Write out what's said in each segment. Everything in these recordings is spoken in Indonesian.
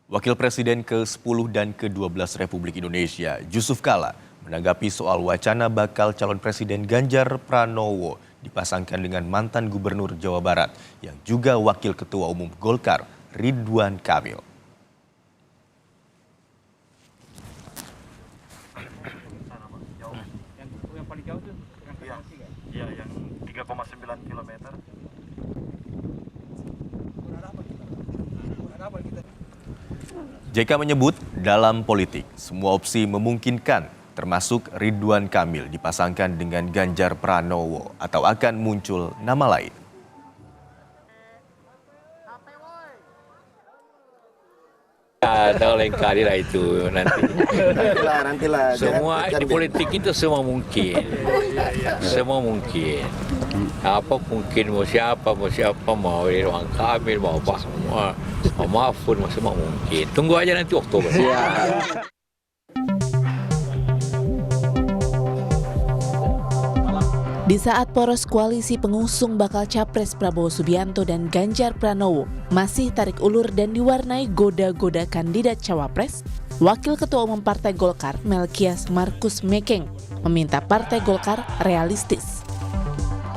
Wakil Presiden ke-10 dan ke-12 Republik Indonesia, Yusuf Kala, menanggapi soal wacana bakal calon Presiden Ganjar Pranowo dipasangkan dengan mantan Gubernur Jawa Barat yang juga Wakil Ketua Umum Golkar, Ridwan Kamil. Yang paling jauh tuh Iya, yang 3,9 km. JK menyebut dalam politik semua opsi memungkinkan, termasuk Ridwan Kamil dipasangkan dengan Ganjar Pranowo atau akan muncul nama lain. Tahu lain kali lah itu nanti. Nantilah. Semua di politik itu semua mungkin. Semua mungkin. Apa mungkin mau siapa mau Ridwan Kamil mau apa mau Mahfud semua mungkin. Tunggu aja nanti Oktober. Di saat poros koalisi pengusung bakal capres Prabowo Subianto dan Ganjar Pranowo masih tarik ulur dan diwarnai goda-goda kandidat cawapres, Wakil Ketua Umum Partai Golkar Melkias Markus Mekeng meminta Partai Golkar realistis.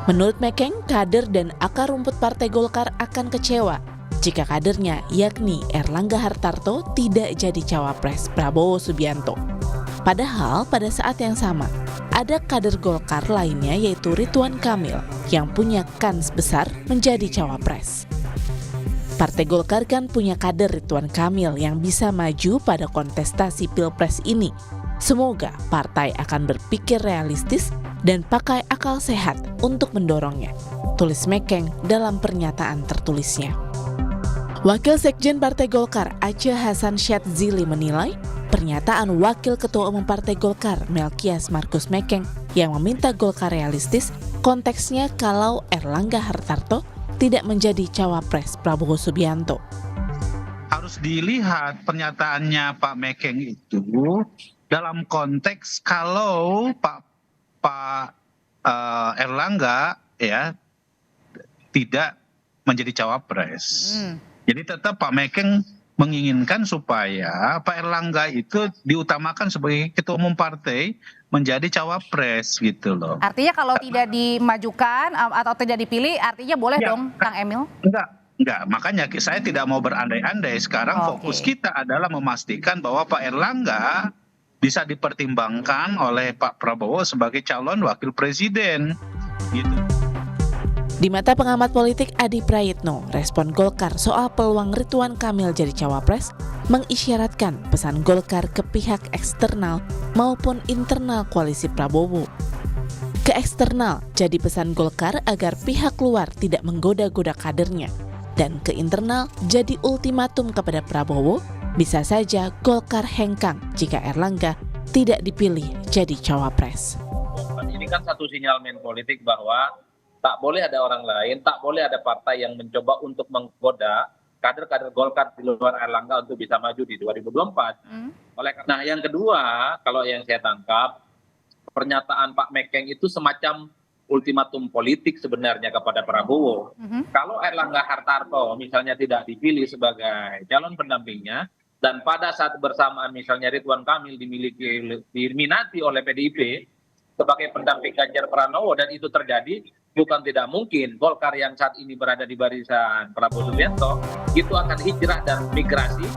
Menurut Mekeng, kader dan akar rumput Partai Golkar akan kecewa jika kadernya yakni Erlangga Hartarto tidak jadi cawapres Prabowo Subianto. Padahal pada saat yang sama, ada kader Golkar lainnya yaitu Ridwan Kamil yang punya kans besar menjadi cawapres. Partai Golkar kan punya kader Ridwan Kamil yang bisa maju pada kontestasi Pilpres ini. Semoga partai akan berpikir realistis dan pakai akal sehat untuk mendorongnya, tulis Mekeng dalam pernyataan tertulisnya. Wakil Sekjen Partai Golkar Aceh Hasan Syadzili menilai pernyataan Wakil Ketua Umum Partai Golkar Melkias Markus Mekeng yang meminta Golkar realistis konteksnya kalau Erlangga Hartarto tidak menjadi cawapres Prabowo Subianto. Harus dilihat pernyataannya Pak Mekeng itu dalam konteks kalau Pak Erlangga ya tidak menjadi cawapres. Jadi tetap Pak Mekeng menginginkan supaya Pak Erlangga itu diutamakan sebagai ketua umum partai menjadi cawapres gitu loh. Artinya kalau tidak dimajukan atau tidak dipilih artinya boleh dong Kang Emil? Enggak, makanya saya tidak mau berandai-andai. Sekarang fokus kita adalah memastikan bahwa Pak Erlangga bisa dipertimbangkan oleh Pak Prabowo sebagai calon wakil presiden gitu. Di mata pengamat politik Adi Prayitno, respon Golkar soal peluang Ridwan Kamil jadi cawapres mengisyaratkan pesan Golkar ke pihak eksternal maupun internal koalisi Prabowo. Ke eksternal jadi pesan Golkar agar pihak luar tidak menggoda-goda kadernya, dan ke internal jadi ultimatum kepada Prabowo, bisa saja Golkar hengkang jika Erlangga tidak dipilih jadi cawapres. Ini kan satu sinyalmen politik bahwa tak boleh ada orang lain, tak boleh ada partai yang mencoba untuk menggoda kader-kader Golkar di luar Erlangga untuk bisa maju di 2024. Nah, yang kedua, kalau yang saya tangkap, pernyataan Pak Mekeng itu semacam ultimatum politik sebenarnya kepada Prabowo. Kalau Erlangga Hartarto misalnya tidak dipilih sebagai calon pendampingnya, dan pada saat bersamaan misalnya Ridwan Kamil diminati oleh PDIP sebagai pendamping Ganjar Pranowo dan itu terjadi, bukan tidak mungkin Golkar yang saat ini berada di barisan Prabowo Subianto itu akan hijrah dan migrasi